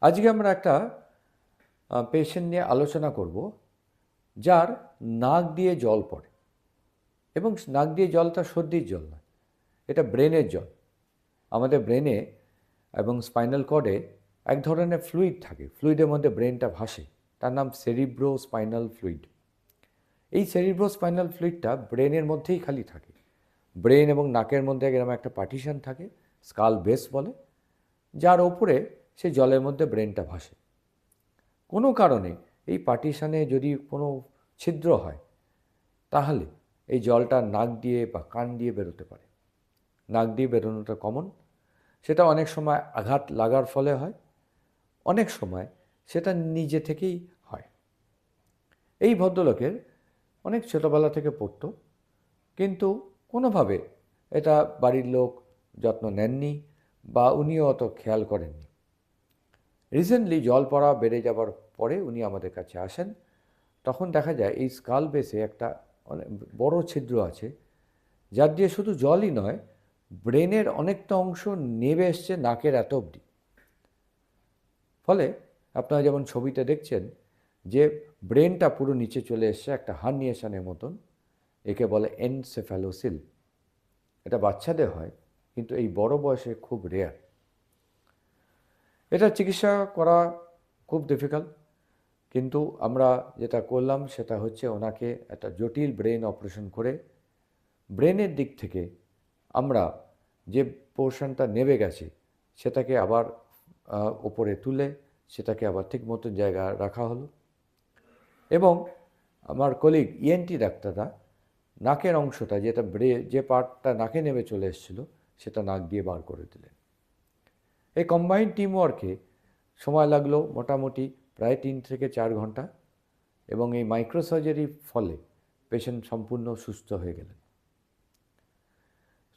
আজকে আমরা একটা পেশেন্ট নিয়ে আলোচনা করব যার নাক দিয়ে জল পড়ে এবং নাক দিয়ে জলটা সর্দির জল না, এটা ব্রেনের জল। আমাদের ব্রেনে এবং স্পাইনাল কর্ডে এক ধরনের ফ্লুইড থাকে, ফ্লুইডের মধ্যে ব্রেনটা ভাসে, তার নাম সেরিব্রো স্পাইনাল ফ্লুইড। এই সেরিব্রো স্পাইনাল ফ্লুইডটা ব্রেনের মধ্যেই খালি থাকে। ব্রেন এবং নাকের মধ্যে এরকম একটা পার্টিশন থাকে, স্কাল বেস বলে, যার ওপরে সে জলের মধ্যে ব্রেনটা ভাসে। কোনো কারণে এই পার্টিশনে যদি কোনো ছিদ্র হয় তাহলে এই জলটা নাক দিয়ে বা কান দিয়ে বেরোতে পারে। নাক দিয়ে বেরোনোটা কমন, সেটা অনেক সময় আঘাত লাগার ফলে হয়, অনেক সময় সেটা নিজে থেকেই হয়। এই ভদ্রলোকের অনেক ছোটোবেলা থেকে পড়তো, কিন্তু কোনোভাবে এটা বাড়ির লোক যত্ন নেননি বা উনিও অত খেয়াল করেননি। রিসেন্টলি জল পড়া বেড়ে যাবার পরে উনি আমাদের কাছে আসেন। তখন দেখা যায় এই স্কাল বেসে একটা অনেক বড় ছিদ্র আছে, যার দিয়ে শুধু জলই নয়, ব্রেনের অনেকটা অংশ নেবে এসছে নাকের এত অবধি। ফলে আপনারা যেমন ছবিতে দেখছেন যে ব্রেনটা পুরো নিচে চলে এসছে একটা হার্নিয়েশনের মতন, একে বলে এনসেফ্যালোসিল। এটা বাচ্চাদের হয়, কিন্তু এই বড় বয়সে খুব রেয়ার। এটা চিকিৎসা করা খুব ডিফিকাল্ট, কিন্তু আমরা যেটা করলাম সেটা হচ্ছে ওনাকে একটা জটিল ব্রেন অপারেশন করে ব্রেনের দিক থেকে আমরা যে পোর্শনটা নেবে গেছে সেটাকে আবার ওপরে তুলে সেটাকে আবার ঠিক মতো জায়গায় রাখা হলো। এবং আমার কলিগ ইএনটি ডাক্তাররা নাকের অংশটা, যেটা যে পার্টটা নাকে নেমে চলে এসেছিলো, সেটা নাক দিয়ে বার করে দিলেন। এই কম্বাইন্ড টিমওয়ার্কে সময় লাগলো মোটামুটি প্রায় 3 থেকে 4 ঘন্টা, এবং এই মাইক্রোসার্জারির ফলে পেশেন্ট সম্পূর্ণ সুস্থ হয়ে গেলেন।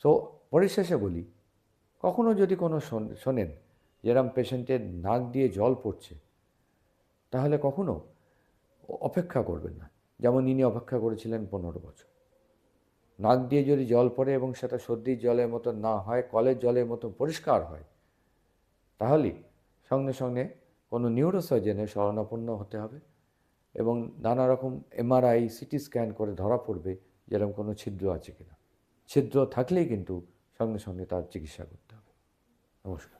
সো পরিশেষে বলি, কখনো যদি কোনো শোনেন যেরকম পেশেন্টের নাক দিয়ে জল পড়ছে, তাহলে কখনো অপেক্ষা করবেন না, যেমন ইনি অপেক্ষা করেছিলেন 15 বছর। নাক দিয়ে যদি জল পড়ে এবং সেটা সর্দির জলের মতো না হয়, কলের জলের মতো পরিষ্কার হয়, তাহলে সঙ্গে সঙ্গে কোনো নিউরোসার্জনের শরণাপন্ন হতে হবে এবং নানা রকম এমআরআই, সিটি স্ক্যান করে ধরা পড়বে যেরকম কোনো ছিদ্র আছে কিনা। ছিদ্র থাকলেই কিন্তু সঙ্গে সঙ্গে তার চিকিৎসা করতে হবে। নমস্কার।